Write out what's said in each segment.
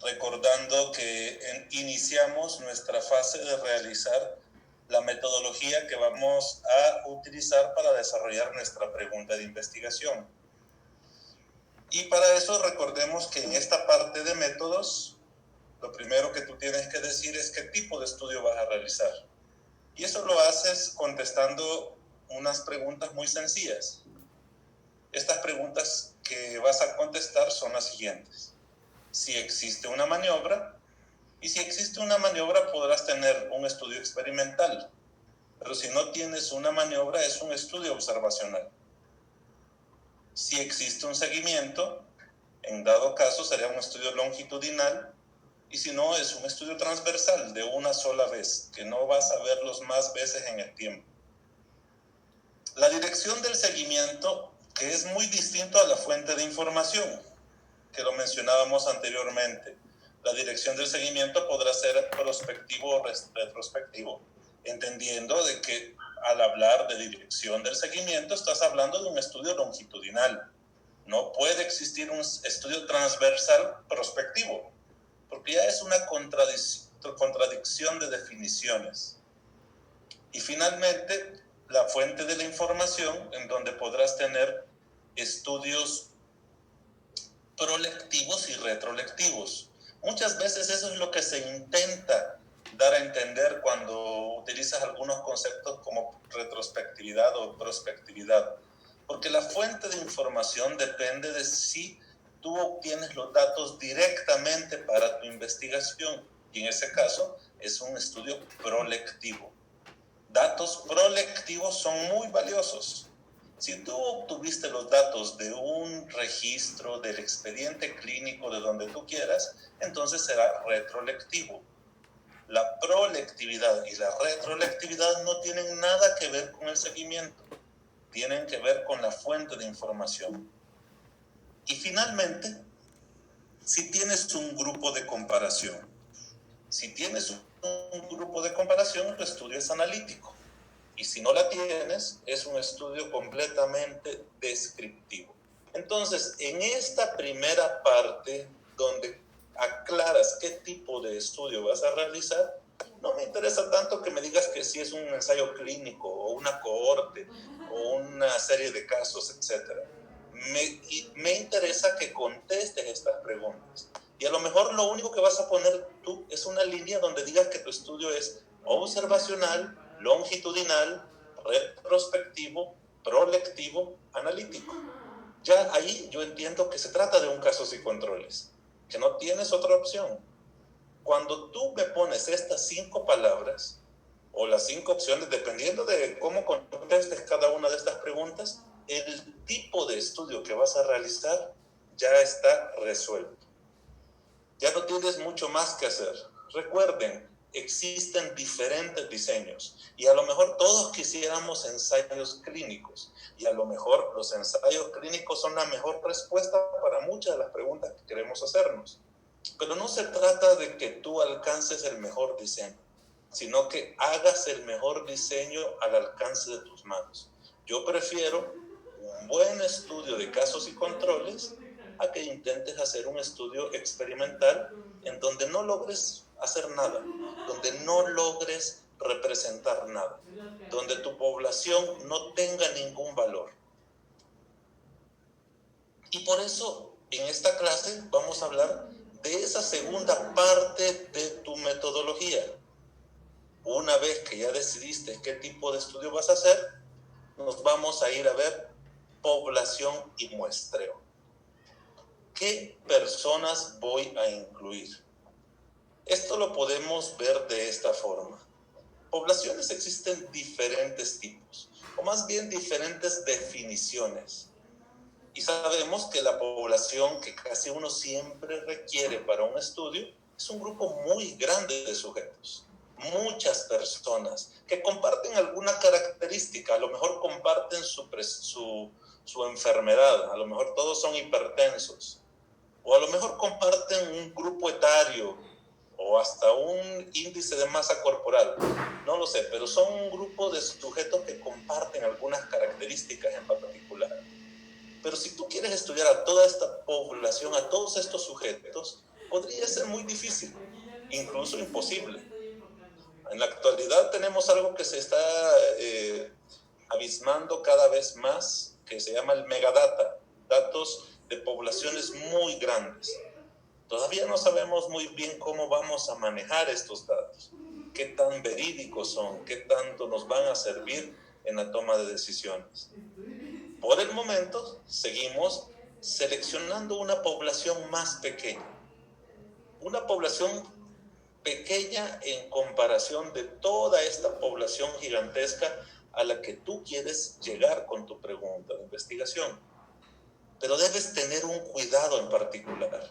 recordando que iniciamos nuestra fase de realizar la metodología que vamos a utilizar para desarrollar nuestra pregunta de investigación. Y para eso recordemos que en esta parte de métodos, lo primero que tú tienes que decir es qué tipo de estudio vas a realizar. Y eso lo haces contestando unas preguntas muy sencillas. Estas preguntas que vas a contestar son las siguientes. Si existe una maniobra, y si existe una maniobra podrás tener un estudio experimental, pero si no tienes una maniobra es un estudio observacional. Si existe un seguimiento, en dado caso sería un estudio longitudinal, y si no es un estudio transversal de una sola vez, que no vas a verlos más veces en el tiempo. La dirección del seguimiento, que es muy distinto a la fuente de información, que lo mencionábamos anteriormente. La dirección del seguimiento podrá ser prospectivo o retrospectivo, entendiendo de que al hablar de dirección del seguimiento estás hablando de un estudio longitudinal. No puede existir un estudio transversal prospectivo, porque ya es una contradicción de definiciones. Y finalmente, la fuente de la información, en donde podrás tener estudios prolectivos y retrolectivos. Muchas veces eso es lo que se intenta dar a entender cuando utilizas algunos conceptos como retrospectividad o prospectividad, porque la fuente de información depende de si tú obtienes los datos directamente para tu investigación, y en ese caso es un estudio prolectivo. Datos prolectivos son muy valiosos. Si tú obtuviste los datos de un registro del expediente clínico de donde tú quieras, entonces será retrolectivo. La prolectividad y la retrolectividad no tienen nada que ver con el seguimiento, tienen que ver con la fuente de información. Y finalmente, si tienes un grupo de comparación, si tienes un grupo de comparación, tu estudio es analítico. Y si no la tienes, es un estudio completamente descriptivo. Entonces, en esta primera parte, donde aclaras qué tipo de estudio vas a realizar, no me interesa tanto que me digas que si es un ensayo clínico o una cohorte o una serie de casos, etc. Me interesa que contestes estas preguntas. Y a lo mejor lo único que vas a poner tú es una línea donde digas que tu estudio es observacional, longitudinal, retrospectivo, prolectivo, analítico. Ya ahí yo entiendo que se trata de un casos y controles, que no tienes otra opción. Cuando tú me pones estas 5 palabras, o las 5 opciones, dependiendo de cómo contestes cada una de estas preguntas, el tipo de estudio que vas a realizar ya está resuelto. Ya no tienes mucho más que hacer. Recuerden, existen diferentes diseños y a lo mejor todos quisiéramos ensayos clínicos y a lo mejor los ensayos clínicos son la mejor respuesta para muchas de las preguntas que queremos hacernos. Pero no se trata de que tú alcances el mejor diseño, sino que hagas el mejor diseño al alcance de tus manos. Yo prefiero un buen estudio de casos y controles a que intentes hacer un estudio experimental en donde no logres hacer nada, donde no logres representar nada, donde tu población no tenga ningún valor. Y por eso en esta clase vamos a hablar de esa segunda parte de tu metodología. Una vez que ya decidiste qué tipo de estudio vas a hacer, nos vamos a ir a ver población y muestreo. ¿Qué personas voy a incluir? Esto lo podemos ver de esta forma. Poblaciones existen diferentes tipos, o más bien diferentes definiciones. Y sabemos que la población que casi uno siempre requiere para un estudio es un grupo muy grande de sujetos. Muchas personas que comparten alguna característica, a lo mejor comparten su enfermedad, a lo mejor todos son hipertensos, o a lo mejor comparten un grupo etario o hasta un índice de masa corporal, no lo sé, pero son un grupo de sujetos que comparten algunas características en particular. Pero si tú quieres estudiar a toda esta población, a todos estos sujetos, podría ser muy difícil, incluso imposible. En la actualidad tenemos algo que se está abismando cada vez más, que se llama el megadata, datos de poblaciones muy grandes. Todavía no sabemos muy bien cómo vamos a manejar estos datos, qué tan verídicos son, qué tanto nos van a servir en la toma de decisiones. Por el momento, seguimos seleccionando una población más pequeña. Una población pequeña en comparación de toda esta población gigantesca a la que tú quieres llegar con tu pregunta de investigación. Pero debes tener un cuidado en particular,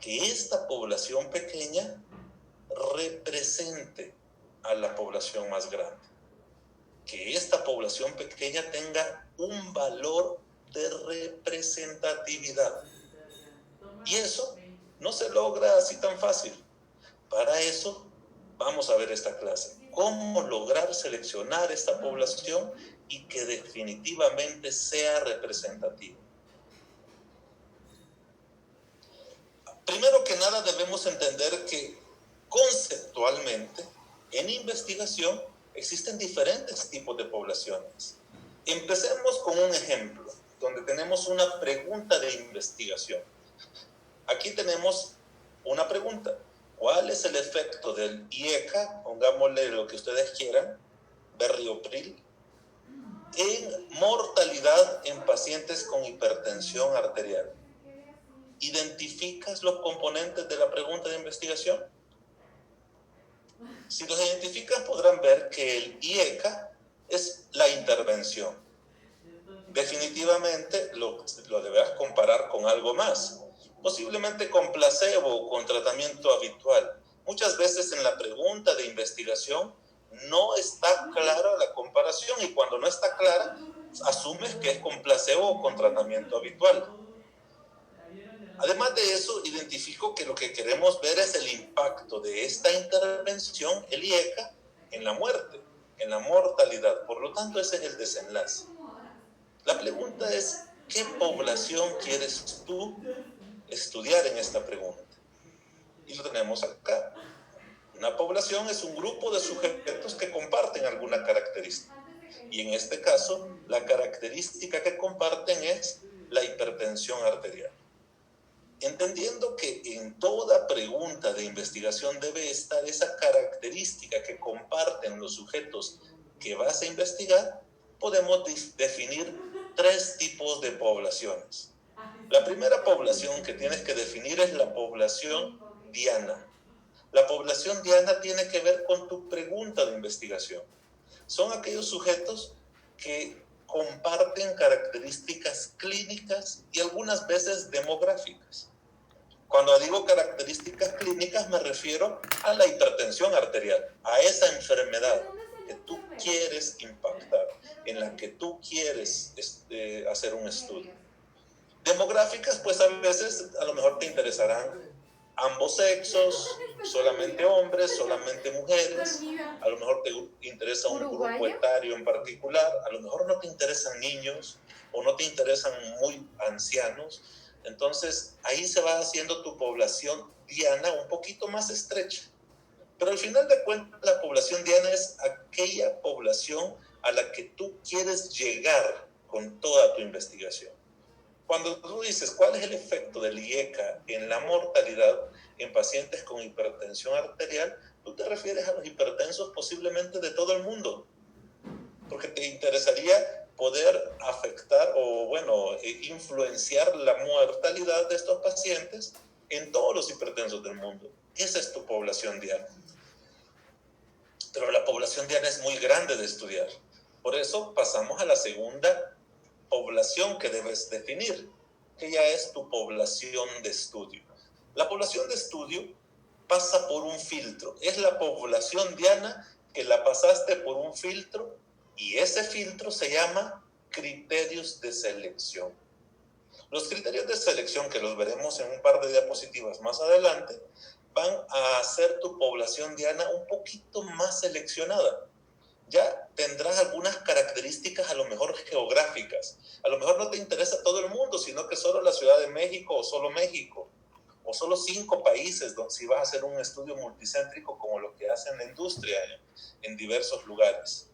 que esta población pequeña represente a la población más grande. Que esta población pequeña tenga un valor de representatividad. Y eso no se logra así tan fácil. Para eso vamos a ver esta clase. Cómo lograr seleccionar esta población y que definitivamente sea representativa. Primero que nada debemos entender que conceptualmente en investigación existen diferentes tipos de poblaciones. Empecemos con un ejemplo donde tenemos una pregunta de investigación. Aquí tenemos una pregunta. ¿Cuál es el efecto del IECA, pongámosle lo que ustedes quieran, berriopril, en mortalidad en pacientes con hipertensión arterial? ¿Identificas los componentes de la pregunta de investigación? Si los identificas, podrán ver que el IECA es la intervención. Definitivamente lo deberás comparar con algo más, posiblemente con placebo o con tratamiento habitual. Muchas veces en la pregunta de investigación no está clara la comparación, y cuando no está clara, asumes que es con placebo o con tratamiento habitual. Además de eso, identifico que lo que queremos ver es el impacto de esta intervención, el IECA, en la muerte, en la mortalidad. Por lo tanto, ese es el desenlace. La pregunta es, ¿qué población quieres tú estudiar en esta pregunta? Y lo tenemos acá. Una población es un grupo de sujetos que comparten alguna característica. Y en este caso, la característica que comparten es la hipertensión arterial. Entendiendo que en toda pregunta de investigación debe estar esa característica que comparten los sujetos que vas a investigar, podemos definir 3 tipos de poblaciones. La primera población que tienes que definir es la población diana. La población diana tiene que ver con tu pregunta de investigación. Son aquellos sujetos que comparten características clínicas y algunas veces demográficas. Cuando digo características clínicas me refiero a la hipertensión arterial, a esa enfermedad que tú quieres impactar, en la que tú quieres hacer un estudio. Demográficas, pues a veces a lo mejor te interesarán ambos sexos, solamente hombres, solamente mujeres, a lo mejor te interesa un grupo etario en particular, a lo mejor no te interesan niños o no te interesan muy ancianos. Entonces ahí se va haciendo tu población diana un poquito más estrecha. Pero al final de cuentas la población diana es aquella población a la que tú quieres llegar con toda tu investigación. Cuando tú dices cuál es el efecto del IECA en la mortalidad en pacientes con hipertensión arterial, tú te refieres a los hipertensos posiblemente de todo el mundo, porque te interesaría poder afectar o influenciar la mortalidad de estos pacientes en todos los hipertensos del mundo. Esa es tu población diana. Pero la población diana es muy grande de estudiar. Por eso pasamos a la segunda población que debes definir, que ya es tu población de estudio. La población de estudio pasa por un filtro. Es la población diana que la pasaste por un filtro, y ese filtro se llama criterios de selección. Los criterios de selección, que los veremos en un par de diapositivas más adelante, van a hacer tu población diana un poquito más seleccionada. Ya tendrás algunas características a lo mejor geográficas. A lo mejor no te interesa todo el mundo, sino que solo la Ciudad de México o solo México. o solo 5 países, donde si vas a hacer un estudio multicéntrico como lo que hace en la industria en diversos lugares.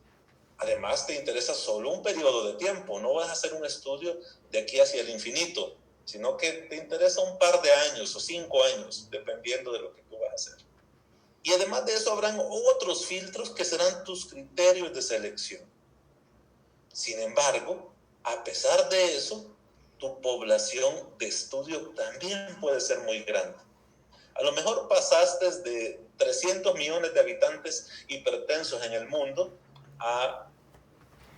Además, te interesa solo un periodo de tiempo, no vas a hacer un estudio de aquí hacia el infinito, sino que te interesa un par de años o 5 años, dependiendo de lo que tú vas a hacer. Y además de eso, habrán otros filtros que serán tus criterios de selección. Sin embargo, a pesar de eso, tu población de estudio también puede ser muy grande. A lo mejor pasaste de 300 millones de habitantes hipertensos en el mundo a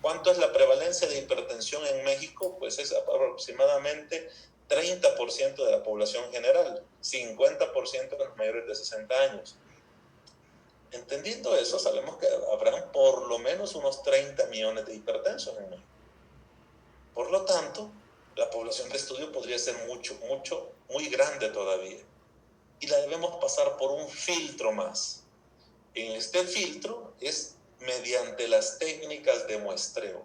¿cuánto es la prevalencia de hipertensión en México? Pues es aproximadamente 30% de la población general, 50% de los mayores de 60 años. Entendiendo eso, sabemos que habrán por lo menos unos 30 millones de hipertensos en México. Por lo tanto, la población de estudio podría ser muy grande todavía. Y la debemos pasar por un filtro más. En este filtro es mediante las técnicas de muestreo.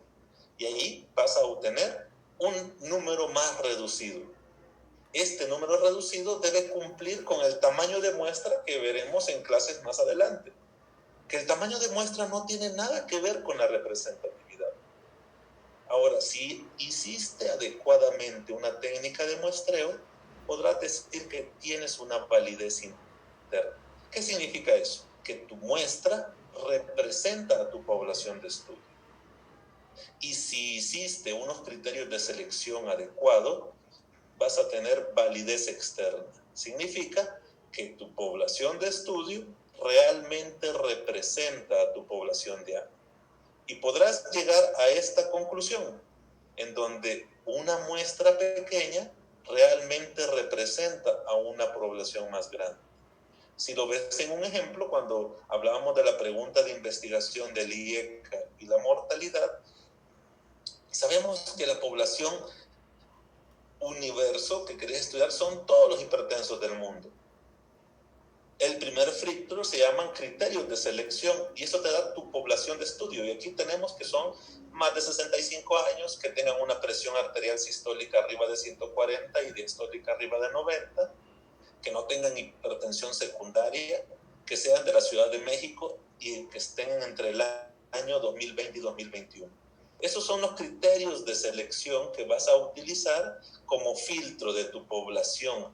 Y ahí vas a obtener un número más reducido. Este número reducido debe cumplir con el tamaño de muestra que veremos en clases más adelante. Que el tamaño de muestra no tiene nada que ver con la representatividad. Ahora, si hiciste adecuadamente una técnica de muestreo, podrás decir que tienes una validez interna. ¿Qué significa eso? Que tu muestra representa a tu población de estudio. Y si hiciste unos criterios de selección adecuados, vas a tener validez externa. Significa que tu población de estudio realmente representa a tu población diana. Y podrás llegar a esta conclusión, en donde una muestra pequeña realmente representa a una población más grande. Si lo ves en un ejemplo, cuando hablábamos de la pregunta de investigación del IECA y la mortalidad, sabemos que la población universo que querés estudiar son todos los hipertensos del mundo. El primer filtro se llaman criterios de selección y eso te da tu población de estudio. Y aquí tenemos que son más de 65 años, que tengan una presión arterial sistólica arriba de 140 y diastólica arriba de 90, que no tengan hipertensión secundaria, que sean de la Ciudad de México y que estén entre el año 2020 y 2021. Esos son los criterios de selección que vas a utilizar como filtro de tu población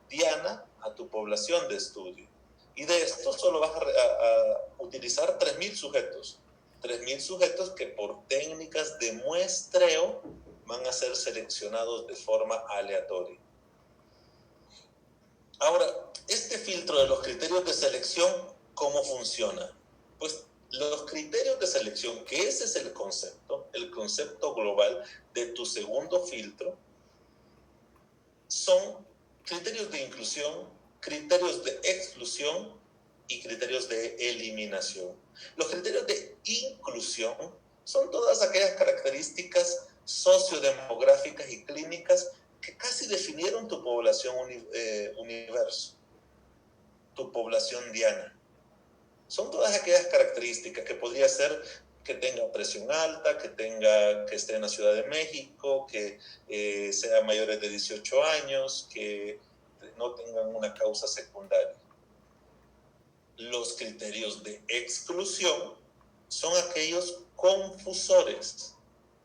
diana a tu población de estudio. Y de esto solo vas a utilizar 3.000 sujetos. 3.000 sujetos que por técnicas de muestreo van a ser seleccionados de forma aleatoria. Ahora, este filtro de los criterios de selección, ¿cómo funciona? Pues los criterios de selección, que ese es el concepto global de tu segundo filtro, son criterios de inclusión, criterios de exclusión y criterios de eliminación. Los criterios de inclusión son todas aquellas características sociodemográficas y clínicas que casi definieron tu población universo, tu población diana. Son todas aquellas características que podría ser que tenga presión alta, que esté en la Ciudad de México, que sea mayores de 18 años, que no tengan una causa secundaria. Los criterios de exclusión son aquellos confusores.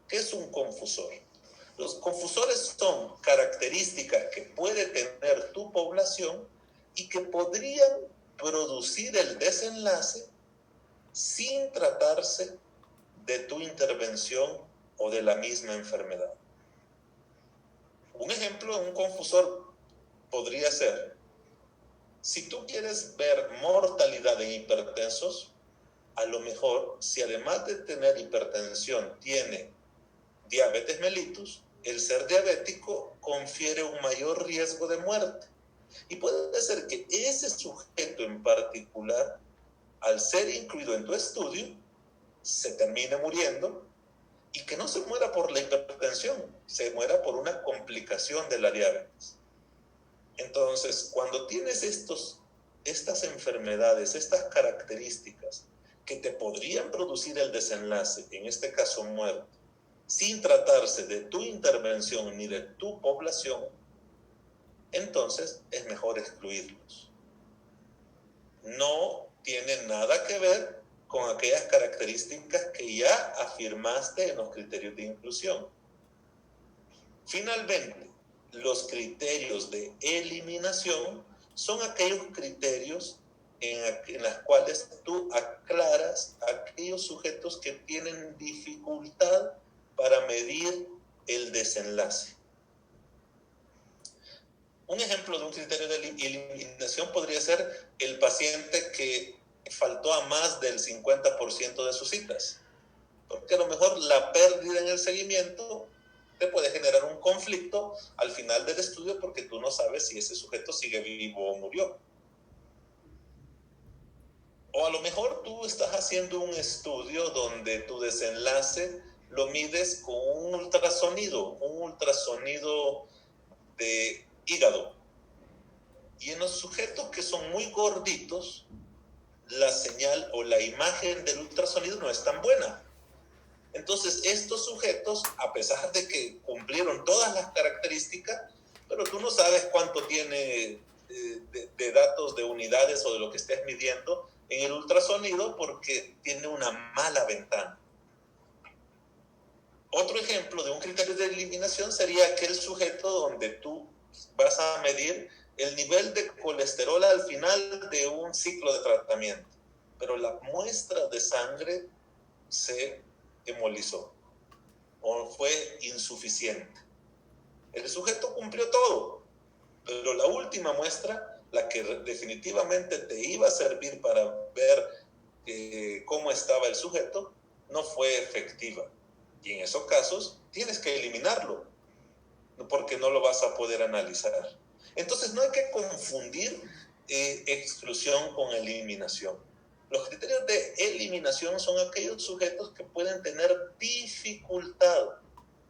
¿Qué es un confusor? Los confusores son características que puede tener tu población y que podrían producir el desenlace sin tratarse de tu intervención o de la misma enfermedad. Un ejemplo de un confusor podría ser, si tú quieres ver mortalidad en hipertensos, a lo mejor, si además de tener hipertensión tiene diabetes mellitus, el ser diabético confiere un mayor riesgo de muerte. Y puede ser que ese sujeto en particular, al ser incluido en tu estudio, se termine muriendo y que no se muera por la hipertensión, se muera por una complicación de la diabetes. Entonces, cuando tienes estas enfermedades, estas características que te podrían producir el desenlace, en este caso muerte, sin tratarse de tu intervención ni de tu población, entonces es mejor excluirlos. No tiene nada que ver con aquellas características que ya afirmaste en los criterios de inclusión. Finalmente, los criterios de eliminación son aquellos criterios en las cuales tú aclaras a aquellos sujetos que tienen dificultad para medir el desenlace. Un ejemplo de un criterio de eliminación podría ser el paciente que faltó a más del 50% de sus citas, porque a lo mejor la pérdida en el seguimiento te puede generar un conflicto al final del estudio porque tú no sabes si ese sujeto sigue vivo o murió. O a lo mejor tú estás haciendo un estudio donde tu desenlace lo mides con un ultrasonido de hígado. Y en los sujetos que son muy gorditos, la señal o la imagen del ultrasonido no es tan buena. Entonces, estos sujetos, a pesar de que cumplieron todas las características, pero tú no sabes cuánto tiene de datos de unidades o de lo que estés midiendo en el ultrasonido porque tiene una mala ventana. Otro ejemplo de un criterio de eliminación sería aquel sujeto donde tú vas a medir el nivel de colesterol al final de un ciclo de tratamiento, pero la muestra de sangre se hemolizó o fue insuficiente. El sujeto cumplió todo, pero la última muestra, la que definitivamente te iba a servir para ver cómo estaba el sujeto, no fue efectiva. Y en esos casos tienes que eliminarlo, porque no lo vas a poder analizar. Entonces no hay que confundir exclusión con eliminación. Los criterios de eliminación son aquellos sujetos que pueden tener dificultad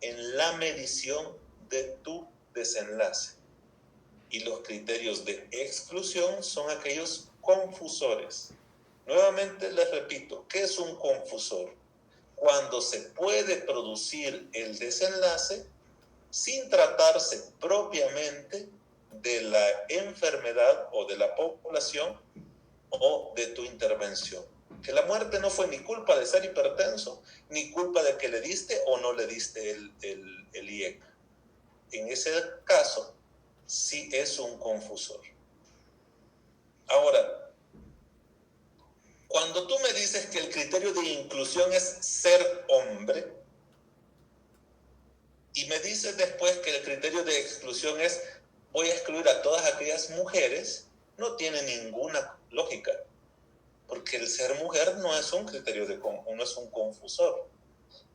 en la medición de tu desenlace. Y los criterios de exclusión son aquellos confusores. Nuevamente les repito, ¿qué es un confusor? Cuando se puede producir el desenlace sin tratarse propiamente de la enfermedad o de la población o de tu intervención. Que la muerte no fue ni culpa de ser hipertenso, ni culpa de que le diste o no le diste el IEC. En ese caso, sí es un confusor. Ahora, cuando tú me dices que el criterio de inclusión es ser hombre, y me dices después que el criterio de exclusión es voy a excluir a todas aquellas mujeres, no tiene ninguna lógica, porque el ser mujer no es un criterio no es un confusor.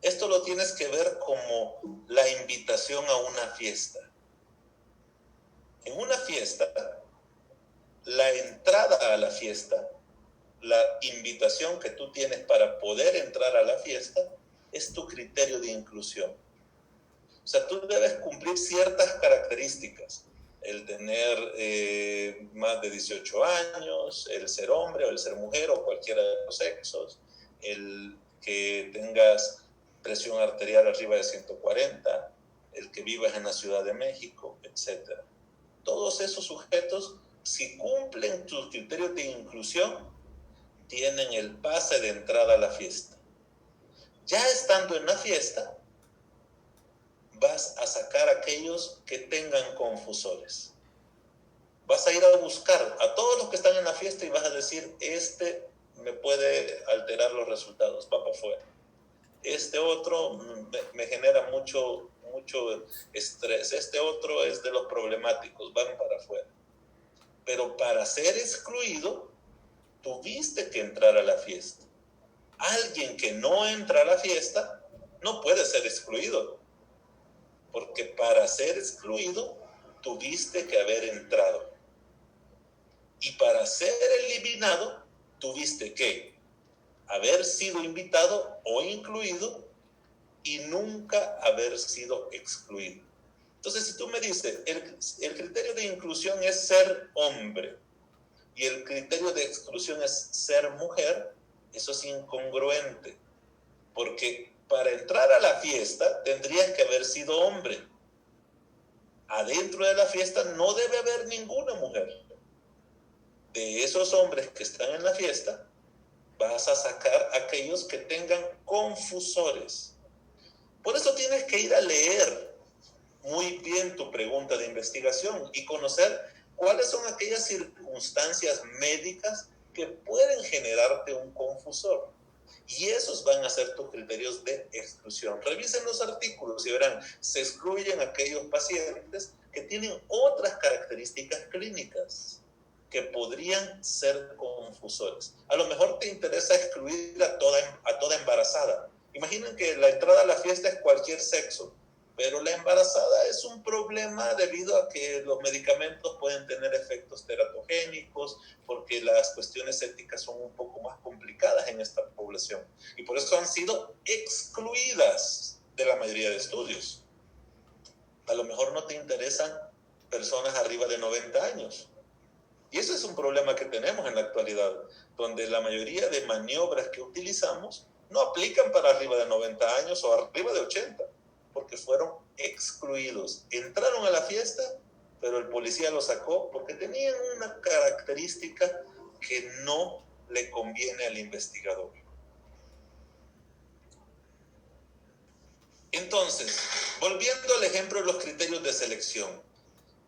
Esto lo tienes que ver como la invitación a una fiesta. En una fiesta, la entrada a la fiesta, la invitación que tú tienes para poder entrar a la fiesta, es tu criterio de inclusión. O sea, tú debes cumplir ciertas características. El tener más de 18 años, el ser hombre o el ser mujer o cualquiera de los sexos, el que tengas presión arterial arriba de 140, el que vivas en la Ciudad de México, etc. Todos esos sujetos, si cumplen tus criterios de inclusión, tienen el pase de entrada a la fiesta. Ya estando en la fiesta, vas a sacar a aquellos que tengan confusores. Vas a ir a buscar a todos los que están en la fiesta y vas a decir, este me puede alterar los resultados, va para afuera. Este otro me genera mucho estrés. Este otro es de los problemáticos, van para afuera. Pero para ser excluido, tuviste que entrar a la fiesta. Alguien que no entra a la fiesta no puede ser excluido, porque para ser excluido tuviste que haber entrado. Y para ser eliminado tuviste que haber sido invitado o incluido y nunca haber sido excluido. Entonces, si tú me dices, el criterio de inclusión es ser hombre y el criterio de exclusión es ser mujer, eso es incongruente, porque para entrar a la fiesta tendrías que haber sido hombre, adentro de la fiesta no debe haber ninguna mujer. De esos hombres que están en la fiesta, vas a sacar aquellos que tengan confusores. Por eso tienes que ir a leer muy bien tu pregunta de investigación y conocer cuáles son aquellas circunstancias médicas que pueden generarte un confusor. Y esos van a ser tus criterios de exclusión. Revisen los artículos y verán, se excluyen aquellos pacientes que tienen otras características clínicas que podrían ser confusores. A lo mejor te interesa excluir a toda embarazada. Imaginen que la entrada a la fiesta es cualquier sexo, pero la embarazada es un problema debido a que los medicamentos pueden tener efectos teratogénicos, porque las cuestiones éticas son un poco más complicadas en esta población. Y por eso han sido excluidas de la mayoría de estudios. A lo mejor no te interesan personas arriba de 90 años. Y eso es un problema que tenemos en la actualidad, donde la mayoría de maniobras que utilizamos no aplican para arriba de 90 años o arriba de 80, porque fueron excluidos. Entraron a la fiesta, pero el policía los sacó porque tenían una característica que no le conviene al investigador. Entonces, volviendo al ejemplo de los criterios de selección,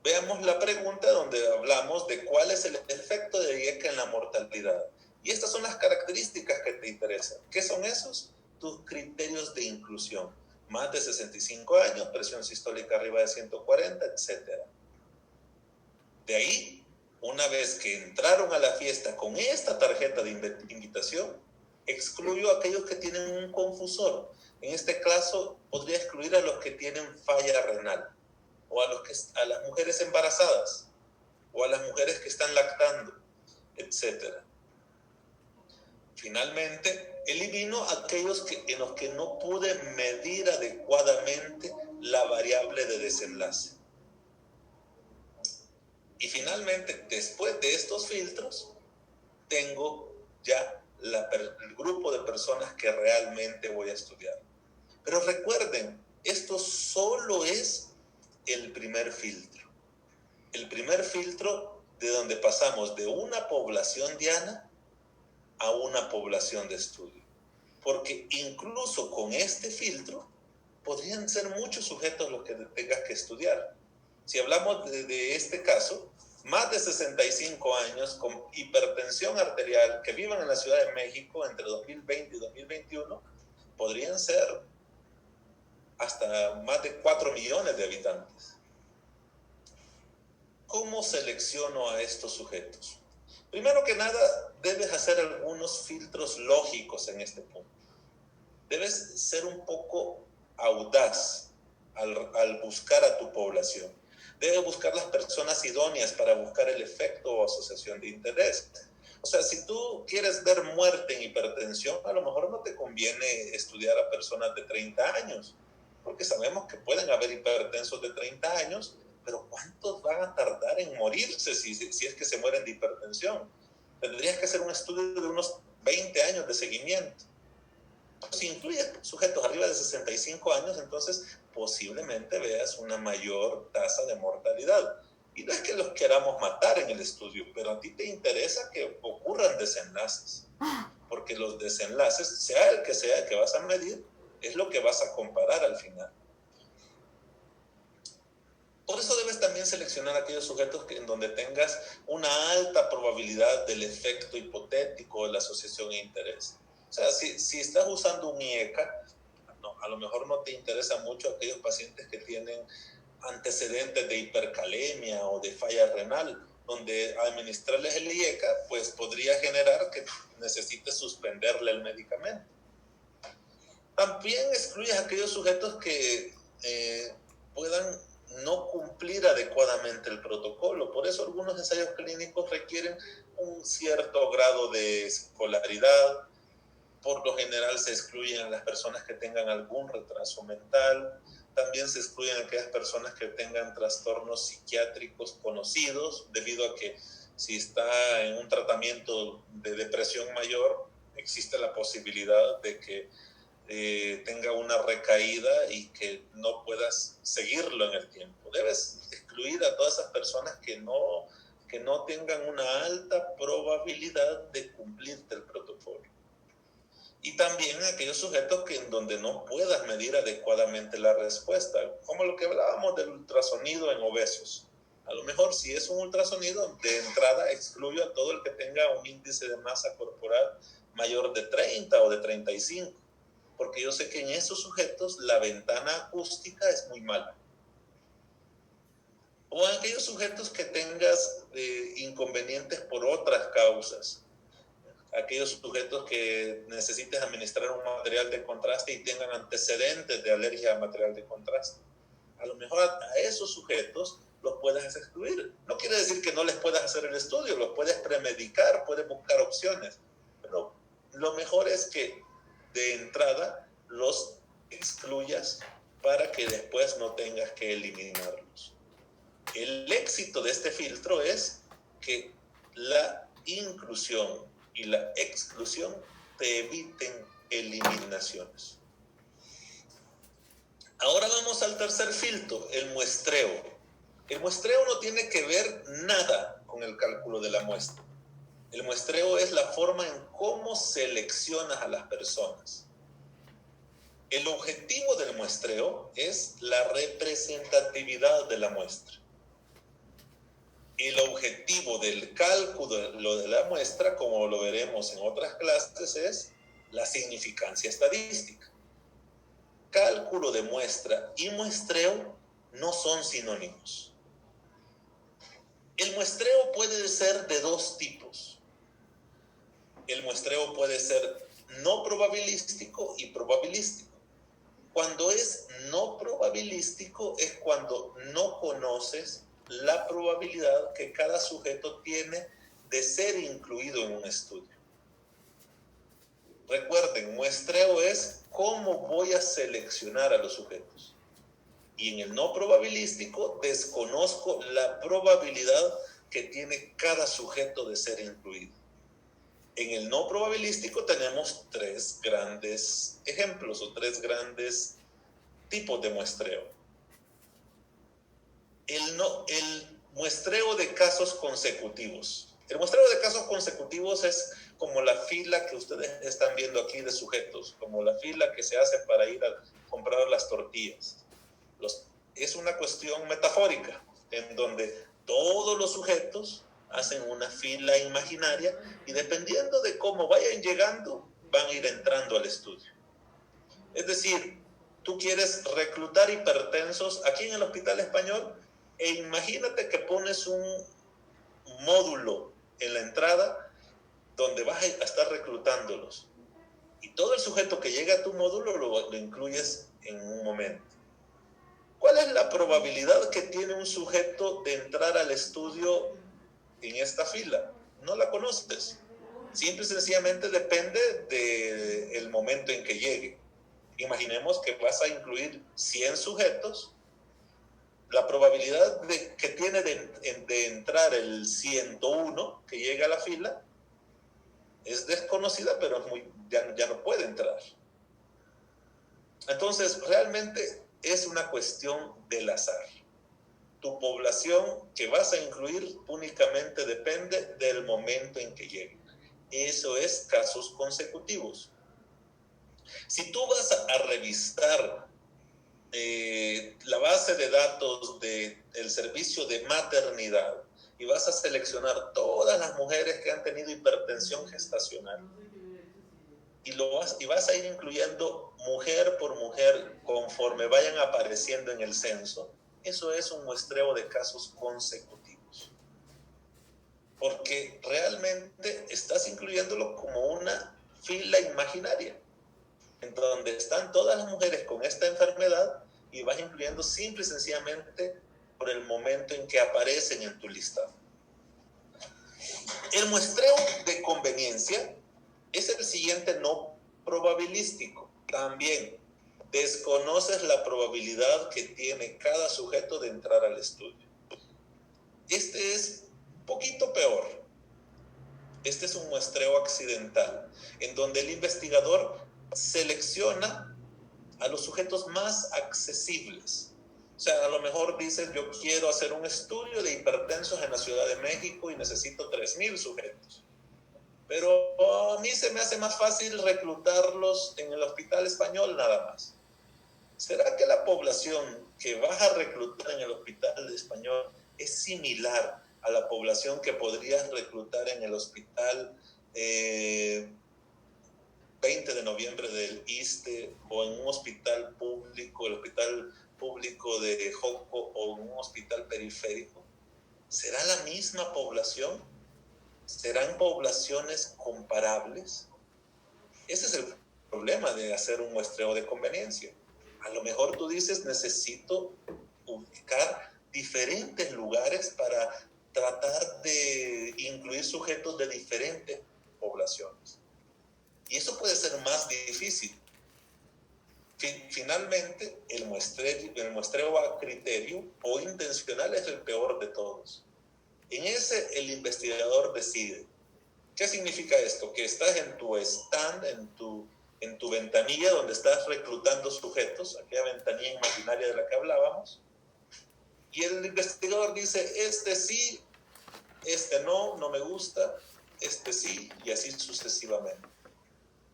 veamos la pregunta donde hablamos de cuál es el efecto de IECA en la mortalidad. Y estas son las características que te interesan. ¿Qué son esos? Tus criterios de inclusión. Más de 65 años, presión sistólica arriba de 140, etc. De ahí, una vez que entraron a la fiesta con esta tarjeta de invitación, excluyó a aquellos que tienen un confusor. En este caso, podría excluir a los que tienen falla renal, o a las mujeres embarazadas, o a las mujeres que están lactando, etc. Finalmente, eliminó aquellos en los que no pude medir adecuadamente la variable de desenlace. Y finalmente, después de estos filtros, tengo ya el grupo de personas que realmente voy a estudiar. Pero recuerden, esto solo es el primer filtro. El primer filtro de donde pasamos de una población diana a una población de estudio. Porque incluso con este filtro podrían ser muchos sujetos los que tengas que estudiar. Si hablamos de este caso, más de 65 años con hipertensión arterial que vivan en la Ciudad de México entre 2020 y 2021, podrían ser hasta más de 4 millones de habitantes. ¿Cómo selecciono a estos sujetos? Primero que nada, debes hacer algunos filtros lógicos en este punto. Debes ser un poco audaz al buscar a tu población. Debes buscar las personas idóneas para buscar el efecto o asociación de interés. O sea, si tú quieres ver muerte en hipertensión, a lo mejor no te conviene estudiar a personas de 30 años, porque sabemos que pueden haber hipertensos de 30 años, pero ¿cuántos van a tardar en morirse si es que se mueren de hipertensión? Tendrías que hacer un estudio de unos 20 años de seguimiento. Si incluyes sujetos arriba de 65 años, entonces posiblemente veas una mayor tasa de mortalidad. Y no es que los queramos matar en el estudio, pero a ti te interesa que ocurran desenlaces, porque los desenlaces, sea el que vas a medir, es lo que vas a comparar al final. Por eso debes también seleccionar aquellos sujetos en donde tengas una alta probabilidad del efecto hipotético de la asociación de interés. O sea, si estás usando un IECA, a lo mejor no te interesa mucho aquellos pacientes que tienen antecedentes de hipercalemia o de falla renal, donde administrarles el IECA pues podría generar que necesites suspenderle el medicamento. También excluyes aquellos sujetos que puedan no cumplir adecuadamente el protocolo. Por eso algunos ensayos clínicos requieren un cierto grado de escolaridad. Por lo general se excluyen a las personas que tengan algún retraso mental. También se excluyen a aquellas personas que tengan trastornos psiquiátricos conocidos, debido a que si está en un tratamiento de depresión mayor, existe la posibilidad de que tenga una recaída y que no puedas seguirlo en el tiempo. Debes excluir a todas esas personas que no tengan una alta probabilidad de cumplirte el protocolo. Y también aquellos sujetos en donde no puedas medir adecuadamente la respuesta, como lo que hablábamos del ultrasonido en obesos. A lo mejor si es un ultrasonido, de entrada excluyo a todo el que tenga un índice de masa corporal mayor de 30 o de 35, porque yo sé que en esos sujetos la ventana acústica es muy mala. O en aquellos sujetos que tengas inconvenientes por otras causas, aquellos sujetos que necesites administrar un material de contraste y tengan antecedentes de alergia a material de contraste. A lo mejor a esos sujetos los puedes excluir. No quiere decir que no les puedas hacer el estudio, los puedes premedicar, puedes buscar opciones, pero lo mejor es que de entrada los excluyas para que después no tengas que eliminarlos. El éxito de este filtro es que la inclusión y la exclusión te eviten eliminaciones. Ahora vamos al tercer filtro, el muestreo. El muestreo no tiene que ver nada con el cálculo de la muestra. El muestreo es la forma en cómo seleccionas a las personas. El objetivo del muestreo es la representatividad de la muestra. El objetivo del cálculo de la muestra, como lo veremos en otras clases, es la significancia estadística. Cálculo de muestra y muestreo no son sinónimos. El muestreo puede ser de dos tipos. El muestreo puede ser no probabilístico y probabilístico. Cuando es no probabilístico es cuando no conoces la probabilidad que cada sujeto tiene de ser incluido en un estudio. Recuerden, muestreo es cómo voy a seleccionar a los sujetos. Y en el no probabilístico desconozco la probabilidad que tiene cada sujeto de ser incluido. En el no probabilístico tenemos tres grandes ejemplos o tres grandes tipos de muestreo. El muestreo de casos consecutivos. El muestreo de casos consecutivos es como la fila que ustedes están viendo aquí de sujetos, como la fila que se hace para ir a comprar las tortillas. Es una cuestión metafórica, en donde todos los sujetos hacen una fila imaginaria y dependiendo de cómo vayan llegando, van a ir entrando al estudio. Es decir, tú quieres reclutar hipertensos aquí en el Hospital Español e imagínate que pones un módulo en la entrada donde vas a estar reclutándolos. Y todo el sujeto que llega a tu módulo lo incluyes en un momento. ¿Cuál es la probabilidad que tiene un sujeto de entrar al estudio en esta fila? No la conoces. Simple y sencillamente depende del momento en que llegue. Imaginemos que vas a incluir 100 sujetos. La probabilidad que tiene de entrar el 101 que llega a la fila es desconocida, pero ya no puede entrar. Entonces, realmente es una cuestión del azar. Tu población que vas a incluir únicamente depende del momento en que llegue. Eso es casos consecutivos. Si tú vas a revisar la base de datos del servicio de maternidad y vas a seleccionar todas las mujeres que han tenido hipertensión gestacional y vas a ir incluyendo mujer por mujer conforme vayan apareciendo en el censo, eso es un muestreo de casos consecutivos. Porque realmente estás incluyéndolo como una fila imaginaria, en donde están todas las mujeres con esta enfermedad y vas incluyendo simple y sencillamente por el momento en que aparecen en tu listado. El muestreo de conveniencia es el siguiente no probabilístico. También desconoces la probabilidad que tiene cada sujeto de entrar al estudio. Este es un poquito peor. Este es un muestreo accidental, en donde el investigador selecciona a los sujetos más accesibles. O sea, a lo mejor dices, yo quiero hacer un estudio de hipertensos en la Ciudad de México y necesito 3,000 sujetos. Pero a mí se me hace más fácil reclutarlos en el Hospital Español nada más. ¿Será que la población que vas a reclutar en el Hospital Español es similar a la población que podrías reclutar en el Hospital 20 de noviembre del ISSSTE o en un hospital público, el Hospital Público de Joco o en un hospital periférico? ¿Será la misma población? ¿Serán poblaciones comparables? Ese es el problema de hacer un muestreo de conveniencia. A lo mejor tú dices, necesito ubicar diferentes lugares para tratar de incluir sujetos de diferentes poblaciones. Y eso puede ser más difícil. Finalmente, el muestreo a criterio o intencional es el peor de todos. En ese, el investigador decide. ¿Qué significa esto? Que estás en tu stand, en tu ventanilla donde estás reclutando sujetos, aquella ventanilla imaginaria de la que hablábamos, y el investigador dice, este sí, este no, no me gusta, este sí, y así sucesivamente.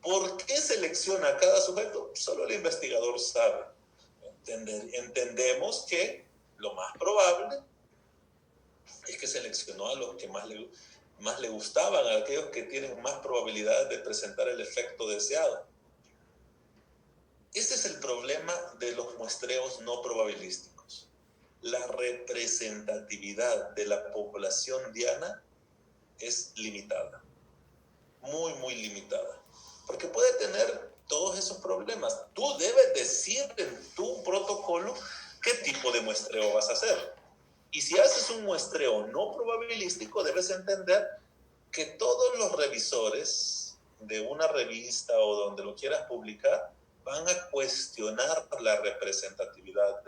¿Por qué selecciona a cada sujeto? Solo el investigador sabe. Entendemos que lo más probable es que seleccionó a los que más le gustaban, a aquellos que tienen más probabilidades de presentar el efecto deseado. Ese es el problema de los muestreos no probabilísticos. La representatividad de la población diana es limitada, muy, muy limitada, porque puede tener todos esos problemas. Tú debes decir en tu protocolo qué tipo de muestreo vas a hacer. Y si haces un muestreo no probabilístico, debes entender que todos los revisores de una revista o donde lo quieras publicar van a cuestionar la representatividad.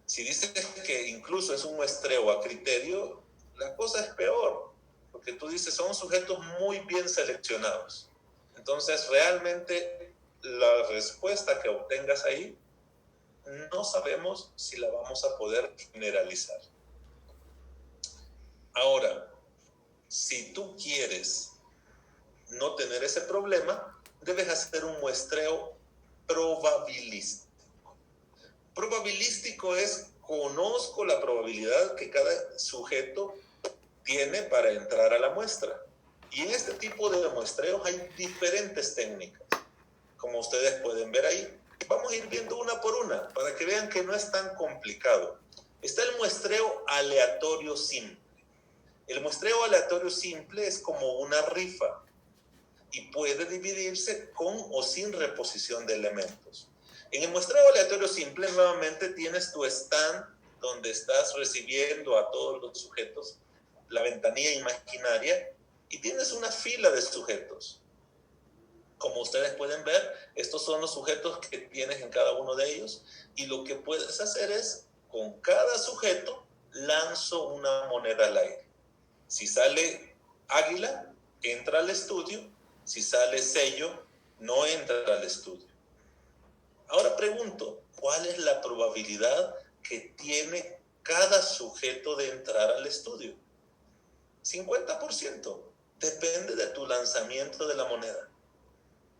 Si dices que incluso es un muestreo a criterio, la cosa es peor, porque tú dices son sujetos muy bien seleccionados. Entonces, realmente la respuesta que obtengas ahí no sabemos si la vamos a poder generalizar. Ahora, si tú quieres no tener ese problema, debes hacer un muestreo probabilístico. Probabilístico es, conozco la probabilidad que cada sujeto tiene para entrar a la muestra. Y en este tipo de muestreos hay diferentes técnicas, como ustedes pueden ver ahí. Vamos a ir viendo una por una para que vean que no es tan complicado. Está el muestreo aleatorio simple. El muestreo aleatorio simple es como una rifa y puede dividirse con o sin reposición de elementos. En el muestreo aleatorio simple, nuevamente tienes tu stand donde estás recibiendo a todos los sujetos, la ventanilla imaginaria, y tienes una fila de sujetos. Como ustedes pueden ver, estos son los sujetos que tienes en cada uno de ellos, y lo que puedes hacer es, con cada sujeto, lanzo una moneda al aire. Si sale águila, entra al estudio. Si sale sello, no entra al estudio. Ahora pregunto, ¿cuál es la probabilidad que tiene cada sujeto de entrar al estudio? 50%. Depende de tu lanzamiento de la moneda.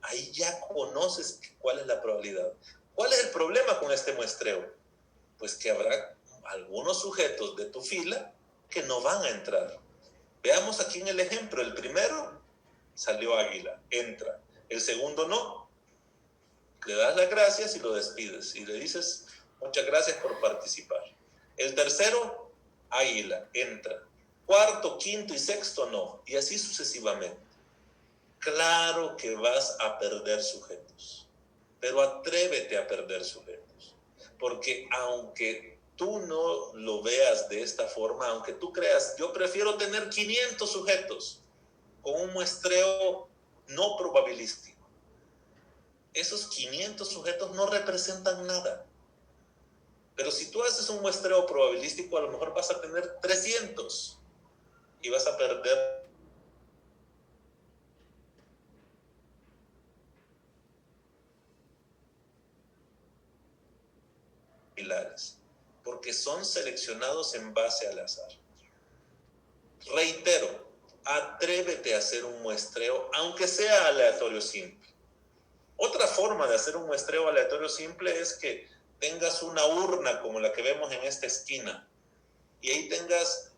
Ahí ya conoces cuál es la probabilidad. ¿Cuál es el problema con este muestreo? Pues que habrá algunos sujetos de tu fila que no van a entrar. Veamos aquí en el ejemplo. El primero salió águila, entra. El segundo no. Le das las gracias y lo despides. Y le dices, muchas gracias por participar. El tercero, águila, entra. Cuarto, quinto y sexto no. Y así sucesivamente. Claro que vas a perder sujetos. Pero atrévete a perder sujetos. Porque aunque tú no lo veas de esta forma, aunque tú creas, yo prefiero tener 500 sujetos con un muestreo no probabilístico. Esos 500 sujetos no representan nada. Pero si tú haces un muestreo probabilístico, a lo mejor vas a tener 300 y vas a perder similares, porque son seleccionados en base al azar. Reitero, atrévete a hacer un muestreo, aunque sea aleatorio simple. Otra forma de hacer un muestreo aleatorio simple es que tengas una urna como la que vemos en esta esquina y ahí tengas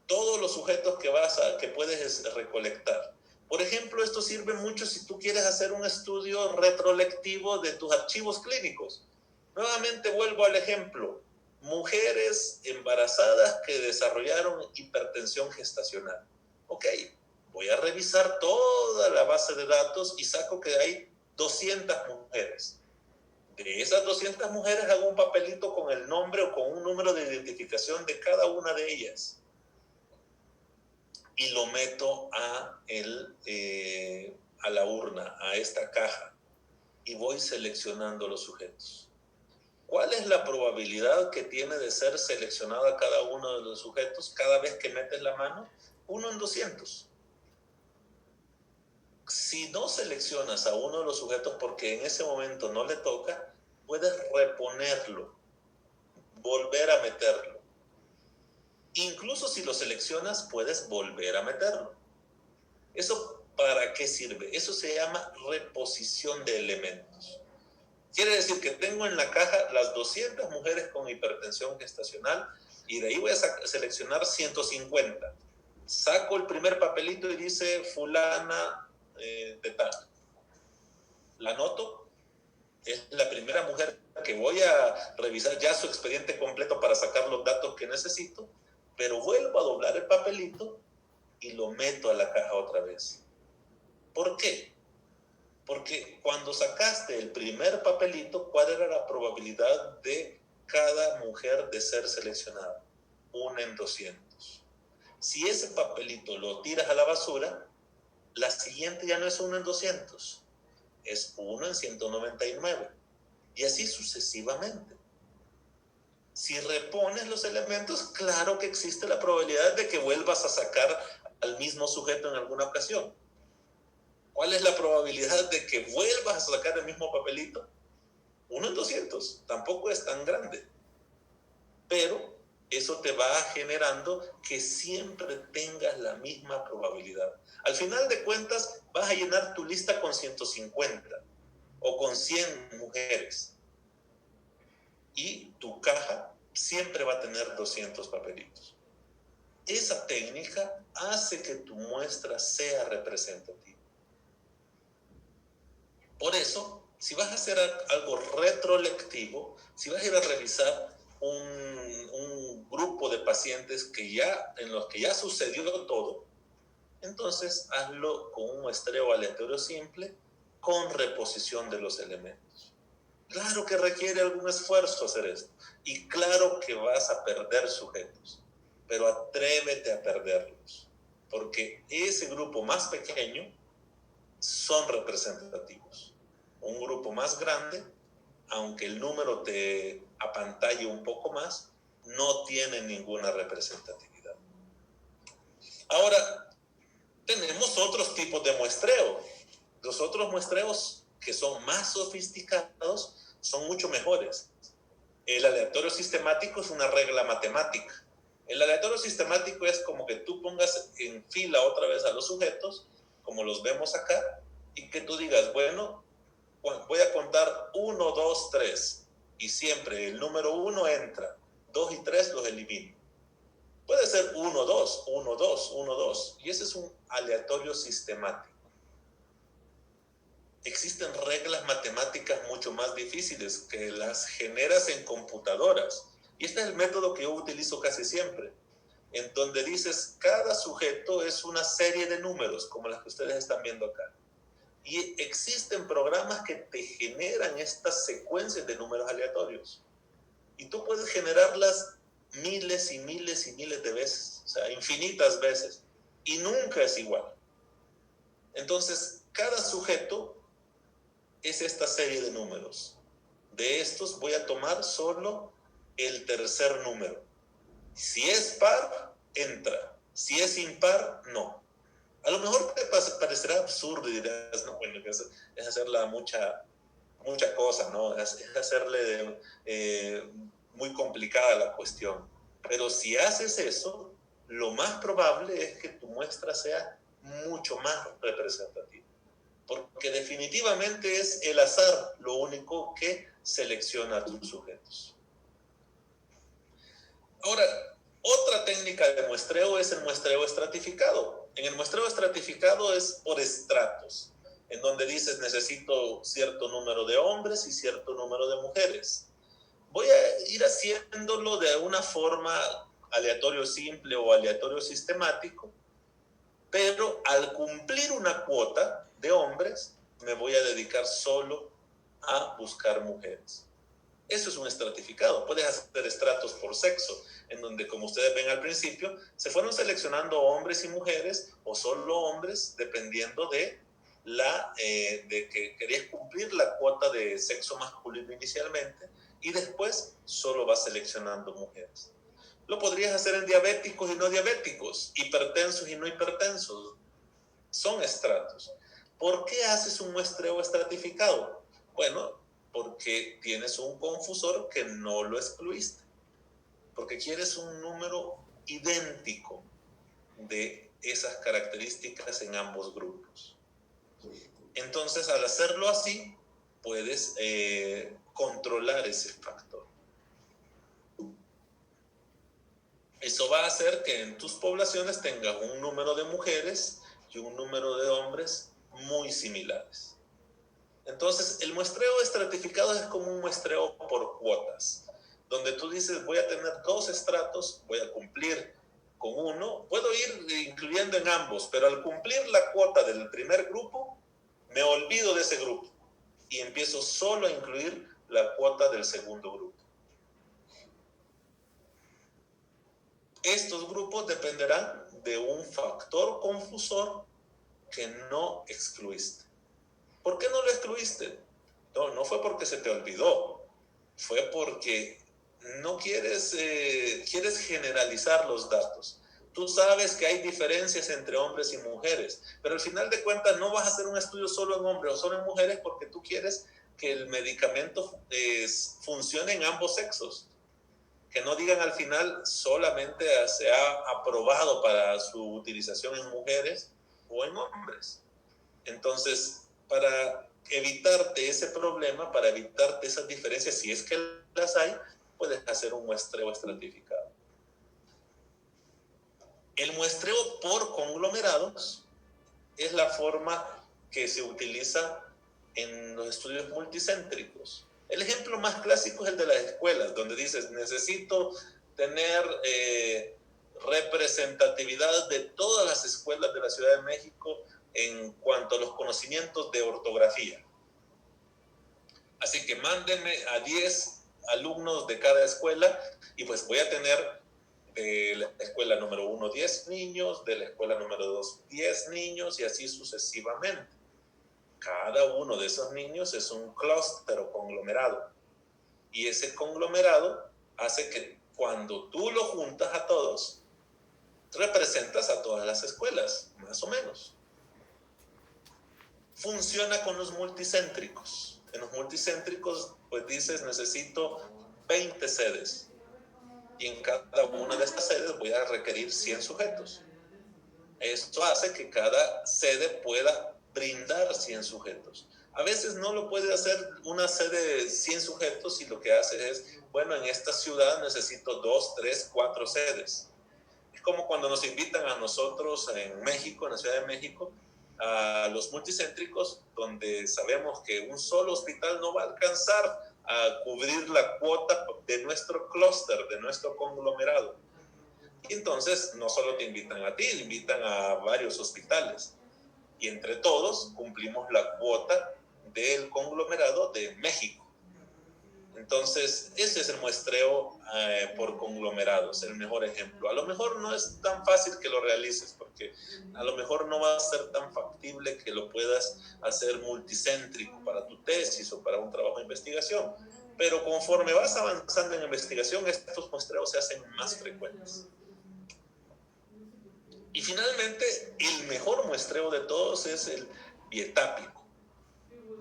todos los sujetos que puedes recolectar. Por ejemplo, esto sirve mucho si tú quieres hacer un estudio retrolectivo de tus archivos clínicos. Nuevamente vuelvo al ejemplo. Mujeres embarazadas que desarrollaron hipertensión gestacional. Ok, voy a revisar toda la base de datos y saco que hay 200 mujeres. De esas 200 mujeres hago un papelito con el nombre o con un número de identificación de cada una de ellas. Y lo meto a la urna, a esta caja, y voy seleccionando los sujetos. ¿Cuál es la probabilidad que tiene de ser seleccionada cada uno de los sujetos cada vez que metes la mano? 1 en 200. Si no seleccionas a uno de los sujetos porque en ese momento no le toca, puedes reponerlo, volver a meterlo. Incluso si lo seleccionas, puedes volver a meterlo. ¿Eso para qué sirve? Eso se llama reposición de elementos. Quiere decir que tengo en la caja las 200 mujeres con hipertensión gestacional y de ahí voy a seleccionar 150. Saco el primer papelito y dice fulana de tal. La anoto. Es la primera mujer que voy a revisar ya su expediente completo para sacar los datos que necesito, pero vuelvo a doblar el papelito y lo meto a la caja otra vez. ¿Por qué? Porque cuando sacaste el primer papelito, ¿cuál era la probabilidad de cada mujer de ser seleccionada? 1 en 200. Si ese papelito lo tiras a la basura, la siguiente ya no es 1 en 200, es 1 en 199. Y así sucesivamente. Si repones los elementos, claro que existe la probabilidad de que vuelvas a sacar al mismo sujeto en alguna ocasión. ¿Cuál es la probabilidad de que vuelvas a sacar el mismo papelito? 1 en 200. Tampoco es tan grande. Pero eso te va generando que siempre tengas la misma probabilidad. Al final de cuentas, vas a llenar tu lista con 150 o con 100 mujeres. Y tu caja siempre va a tener 200 papelitos. Esa técnica hace que tu muestra sea representativa. Por eso, si vas a hacer algo retrolectivo, si vas a ir a revisar un grupo de pacientes en los que ya sucedió todo, entonces hazlo con un muestreo aleatorio simple con reposición de los elementos. Claro que requiere algún esfuerzo hacer esto y claro que vas a perder sujetos, pero atrévete a perderlos, porque ese grupo más pequeño son representativos. Un grupo más grande, aunque el número te apantalle un poco más, no tiene ninguna representatividad. Ahora, tenemos otros tipos de muestreo. Los otros muestreos que son más sofisticados son mucho mejores. El aleatorio sistemático es una regla matemática. El aleatorio sistemático es como que tú pongas en fila otra vez a los sujetos, como los vemos acá, y que tú digas, bueno, voy a contar 1, 2, 3, y siempre el número 1 entra, 2 y 3 los elimino. Puede ser 1, 2, 1, 2, 1, 2, y ese es un aleatorio sistemático. Existen reglas matemáticas mucho más difíciles que las generas en computadoras. Y este es el método que yo utilizo casi siempre, en donde dices, cada sujeto es una serie de números, como las que ustedes están viendo acá. Y existen programas que te generan estas secuencias de números aleatorios. Y tú puedes generarlas miles y miles y miles de veces, o sea, infinitas veces. Y nunca es igual. Entonces, cada sujeto es esta serie de números. De estos voy a tomar solo el tercer número. Si es par, entra. Si es impar, no. A lo mejor te parecerá absurdo y dirás, no, bueno, es hacerla mucha mucha cosa, ¿no? Es hacerle muy complicada la cuestión. Pero si haces eso, lo más probable es que tu muestra sea mucho más representativa. Porque definitivamente es el azar lo único que selecciona a tus sujetos. Ahora, otra técnica de muestreo es el muestreo estratificado. En el muestreo estratificado es por estratos, en donde dices necesito cierto número de hombres y cierto número de mujeres. Voy a ir haciéndolo de una forma aleatorio simple o aleatorio sistemático, pero al cumplir una cuota de hombres, me voy a dedicar solo a buscar mujeres. Eso es un estratificado. Puedes hacer estratos por sexo, en donde, como ustedes ven al principio, se fueron seleccionando hombres y mujeres, o solo hombres, dependiendo de que querías cumplir la cuota de sexo masculino inicialmente, y después solo vas seleccionando mujeres. Lo podrías hacer en diabéticos y no diabéticos, hipertensos y no hipertensos. Son estratos. ¿Por qué haces un muestreo estratificado? Bueno, porque tienes un confusor que no lo excluiste. Porque quieres un número idéntico de esas características en ambos grupos. Entonces, al hacerlo así, puedes controlar ese factor. Eso va a hacer que en tus poblaciones tengas un número de mujeres y un número de hombres muy similares. Entonces, el muestreo estratificado es como un muestreo por cuotas, donde tú dices, voy a tener 2 estratos, voy a cumplir con uno, puedo ir incluyendo en ambos, pero al cumplir la cuota del primer grupo, me olvido de ese grupo y empiezo solo a incluir la cuota del segundo grupo. Estos grupos dependerán de un factor confusor que no excluiste. ¿Por qué no lo excluiste? No fue porque se te olvidó, fue porque no quieres generalizar los datos. Tú sabes que hay diferencias entre hombres y mujeres, pero al final de cuentas no vas a hacer un estudio solo en hombres o solo en mujeres porque tú quieres que el medicamento funcione en ambos sexos. Que no digan al final solamente se ha aprobado para su utilización en mujeres o en hombres. Entonces, para evitarte ese problema, para evitarte esas diferencias, si es que las hay, puedes hacer un muestreo estratificado. El muestreo por conglomerados es la forma que se utiliza en los estudios multicéntricos. El ejemplo más clásico es el de las escuelas, donde dices, necesito tener representatividad de todas las escuelas de la Ciudad de México en cuanto a los conocimientos de ortografía. Así que mándenme a 10 alumnos de cada escuela y pues voy a tener de la escuela número 1 10 niños, de la escuela número 2 10 niños y así sucesivamente. Cada uno de esos niños es un clúster o conglomerado. Y ese conglomerado hace que cuando tú lo juntas a todos, representas a todas las escuelas, más o menos. Funciona con los multicéntricos. En los multicéntricos, pues dices, necesito 20 sedes. Y en cada una de estas sedes voy a requerir 100 sujetos. Esto hace que cada sede pueda brindar 100 sujetos. A veces no lo puede hacer una sede de 100 sujetos y lo que hace es, bueno, en esta ciudad necesito 2, 3, 4 sedes. Es como cuando nos invitan a nosotros en México, en la Ciudad de México, a los multicéntricos, donde sabemos que un solo hospital no va a alcanzar a cubrir la cuota de nuestro clúster, de nuestro conglomerado. Y entonces no solo te invitan a ti, invitan a varios hospitales. Y entre todos cumplimos la cuota del conglomerado de México. Entonces, ese es el muestreo por conglomerados, el mejor ejemplo. A lo mejor no es tan fácil que lo realices, porque a lo mejor no va a ser tan factible que lo puedas hacer multicéntrico para tu tesis o para un trabajo de investigación. Pero conforme vas avanzando en investigación, estos muestreos se hacen más frecuentes. Y finalmente, el mejor muestreo de todos es el bietápico.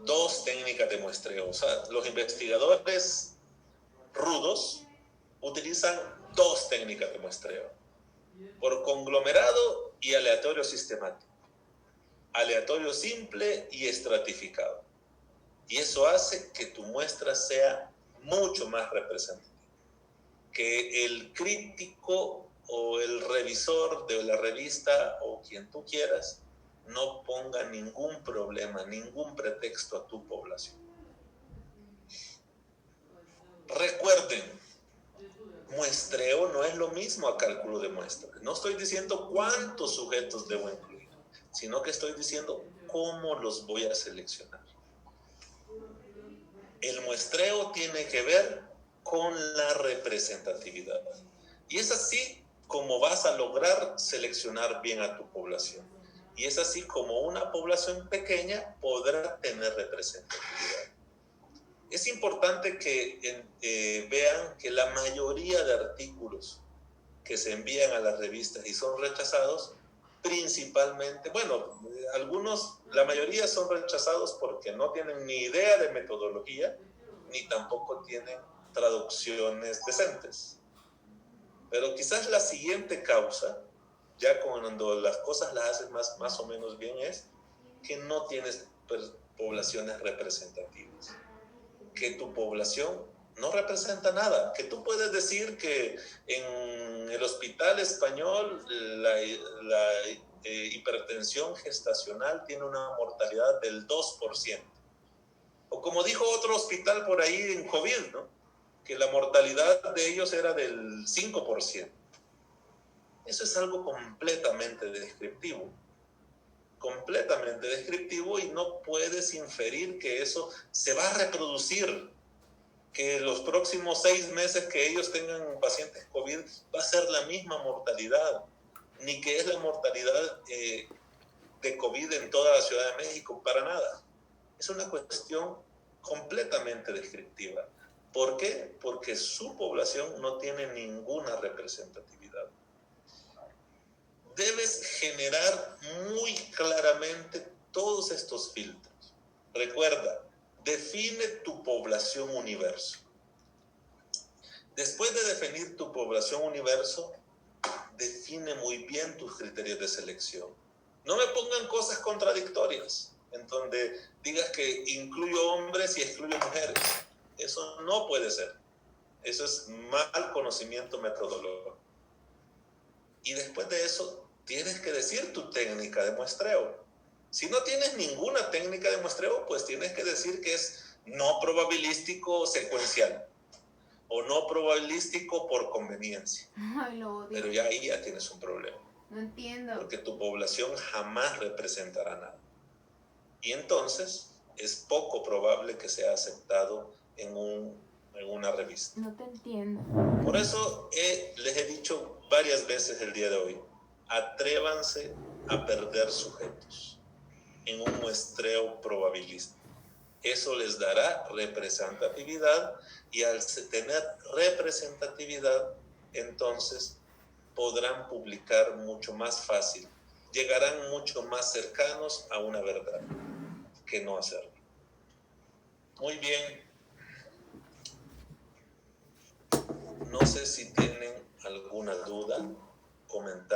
2 técnicas de muestreo. O sea, los investigadores rudos utilizan 2 técnicas de muestreo: por conglomerado y aleatorio sistemático, aleatorio simple y estratificado. Y eso hace que tu muestra sea mucho más representativa, que el crítico o el revisor de la revista o quien tú quieras no ponga ningún problema, ningún pretexto a tu población. Recuerden, muestreo no es lo mismo a cálculo de muestra. No estoy diciendo cuántos sujetos debo incluir, sino que estoy diciendo cómo los voy a seleccionar. El muestreo tiene que ver con la representatividad. Y es así como vas a lograr seleccionar bien a tu población. Y es así como una población pequeña podrá tener representatividad. Es importante que vean que la mayoría de artículos que se envían a las revistas y son rechazados, principalmente, bueno, la mayoría son rechazados porque no tienen ni idea de metodología, ni tampoco tienen traducciones decentes. Pero quizás la siguiente causa, ya cuando las cosas las haces más o menos bien, es que no tienes poblaciones representativas, que tu población no representa nada, que tú puedes decir que en el hospital español la hipertensión gestacional tiene una mortalidad del 2%. O como dijo otro hospital por ahí en COVID, ¿no?, que la mortalidad de ellos era del 5%. Eso es algo completamente descriptivo y no puedes inferir que eso se va a reproducir, que los próximos 6 meses que ellos tengan pacientes COVID va a ser la misma mortalidad, ni que es la mortalidad de COVID en toda la Ciudad de México, para nada. Es una cuestión completamente descriptiva. ¿Por qué? Porque su población no tiene ninguna representatividad. Debes generar muy claramente todos estos filtros. Recuerda, define tu población universo. Después de definir tu población universo, define muy bien tus criterios de selección. No me pongan cosas contradictorias, en donde digas que incluyo hombres y excluyo mujeres. Eso no puede ser. Eso es mal conocimiento metodológico. Y después de eso, tienes que decir tu técnica de muestreo. Si no tienes ninguna técnica de muestreo, pues tienes que decir que es no probabilístico secuencial o no probabilístico por conveniencia. Ay, lo odio. Pero ya ahí ya tienes un problema. No entiendo. Porque tu población jamás representará nada. Y entonces es poco probable que sea aceptado en una revista. No te entiendo. Por eso les he dicho varias veces el día de hoy, atrévanse a perder sujetos en un muestreo probabilístico. Eso les dará representatividad, y al tener representatividad, entonces podrán publicar mucho más fácil, llegarán mucho más cercanos a una verdad que no hacerlo. Muy bien. No sé si tienen alguna duda, comentario.